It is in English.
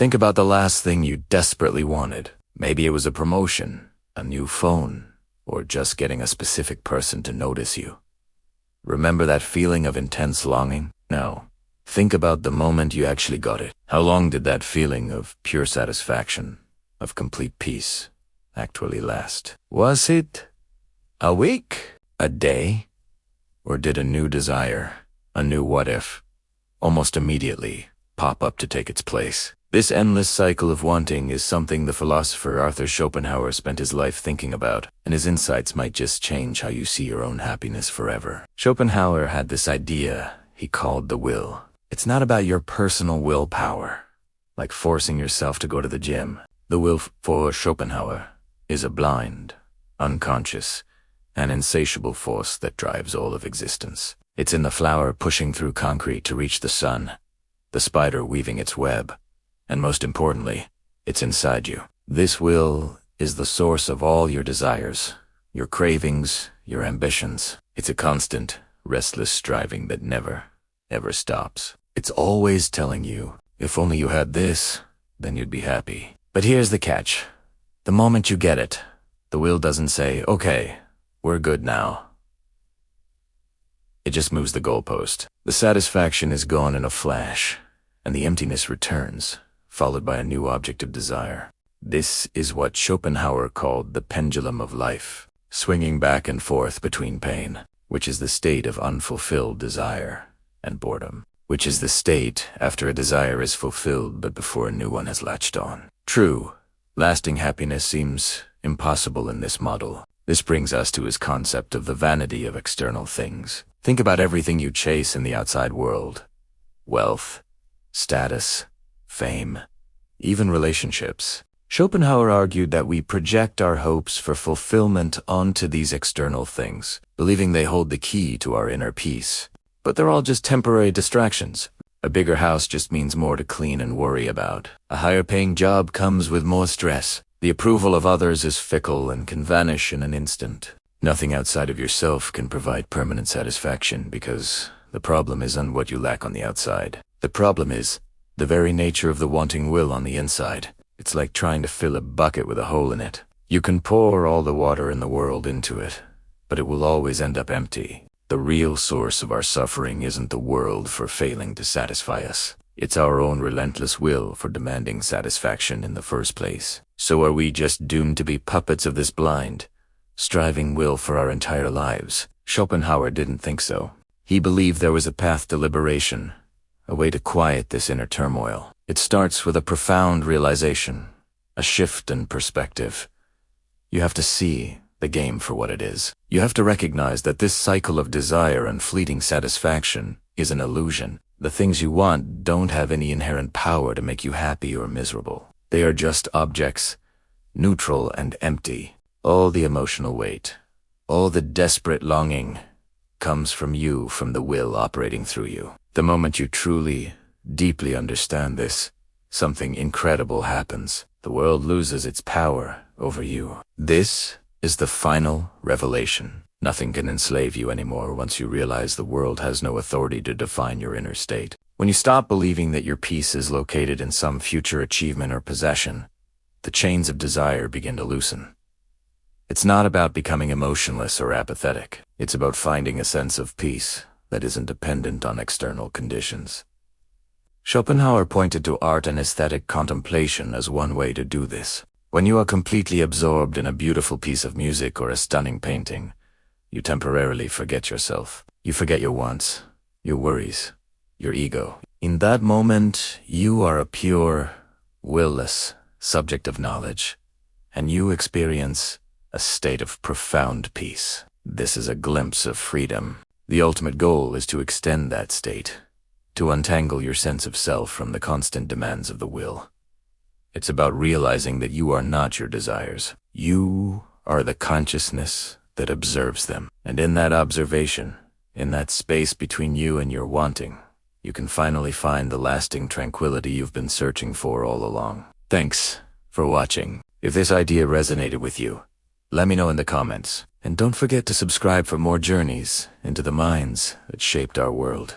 Think about the last thing you desperately wanted. Maybe it was a promotion, a new phone, or just getting a specific person to notice you. Remember that feeling of intense longing? No. Think about the moment you actually got it. How long did that feeling of pure satisfaction, of complete peace, actually last? Was it a week? A day? Or did a new desire, a new what if, almost immediately pop up to take its place? This endless cycle of wanting is something the philosopher Arthur Schopenhauer spent his life thinking about, and his insights might just change how you see your own happiness forever. Schopenhauer had this idea he called the will. It's not about your personal willpower, like forcing yourself to go to the gym. The will for Schopenhauer is a blind, unconscious, and insatiable force that drives all of existence. It's in the flower pushing through concrete to reach the sun, the spider weaving its web, and most importantly, it's inside you. This will is the source of all your desires, your cravings, your ambitions. It's a constant, restless striving that never, ever stops. It's always telling you, if only you had this, then you'd be happy. But here's the catch. The moment you get it, the will doesn't say, okay, we're good now. It just moves the goalpost. The satisfaction is gone in a flash, and the emptiness returns, followed by a new object of desire. This is what Schopenhauer called the pendulum of life, swinging back and forth between pain, which is the state of unfulfilled desire, and boredom, which is the state after a desire is fulfilled but before a new one has latched on. True, lasting happiness seems impossible in this model. This brings us to his concept of the vanity of external things. Think about everything you chase in the outside world. Wealth, status, fame, even relationships. Schopenhauer argued that we project our hopes for fulfillment onto these external things, believing they hold the key to our inner peace. But they're all just temporary distractions. A bigger house just means more to clean and worry about. A higher-paying job comes with more stress. The approval of others is fickle and can vanish in an instant. Nothing outside of yourself can provide permanent satisfaction because the problem isn't what you lack on the outside. The problem is the very nature of the wanting will on the inside. It's like trying to fill a bucket with a hole in it. You can pour all the water in the world into it, but it will always end up empty. The real source of our suffering isn't the world for failing to satisfy us. It's our own relentless will for demanding satisfaction in the first place. So are we just doomed to be puppets of this blind, striving will for our entire lives? Schopenhauer didn't think so. He believed there was a path to liberation, a way to quiet this inner turmoil. It starts with a profound realization, a shift in perspective. You have to see the game for what it is. You have to recognize that this cycle of desire and fleeting satisfaction is an illusion. The things you want don't have any inherent power to make you happy or miserable. They are just objects, neutral and empty. All the emotional weight, all the desperate longing comes from you, from the will operating through you. The moment you truly, deeply understand this, something incredible happens. The world loses its power over you. This is the final revelation. Nothing can enslave you anymore once you realize the world has no authority to define your inner state. When you stop believing that your peace is located in some future achievement or possession, the chains of desire begin to loosen. It's not about becoming emotionless or apathetic. It's about finding a sense of peace that isn't dependent on external conditions. Schopenhauer pointed to art and aesthetic contemplation as one way to do this. When you are completely absorbed in a beautiful piece of music or a stunning painting, you temporarily forget yourself. You forget your wants, your worries, your ego. In that moment, you are a pure, will-less subject of knowledge, and you experience a state of profound peace. This is a glimpse of freedom. The ultimate goal is to extend that state, to untangle your sense of self from the constant demands of the will. It's about realizing that you are not your desires. You are the consciousness that observes them. And in that observation, in that space between you and your wanting, you can finally find the lasting tranquility you've been searching for all along. Thanks for watching. If this idea resonated with you, let me know in the comments. And don't forget to subscribe for more journeys into the minds that shaped our world.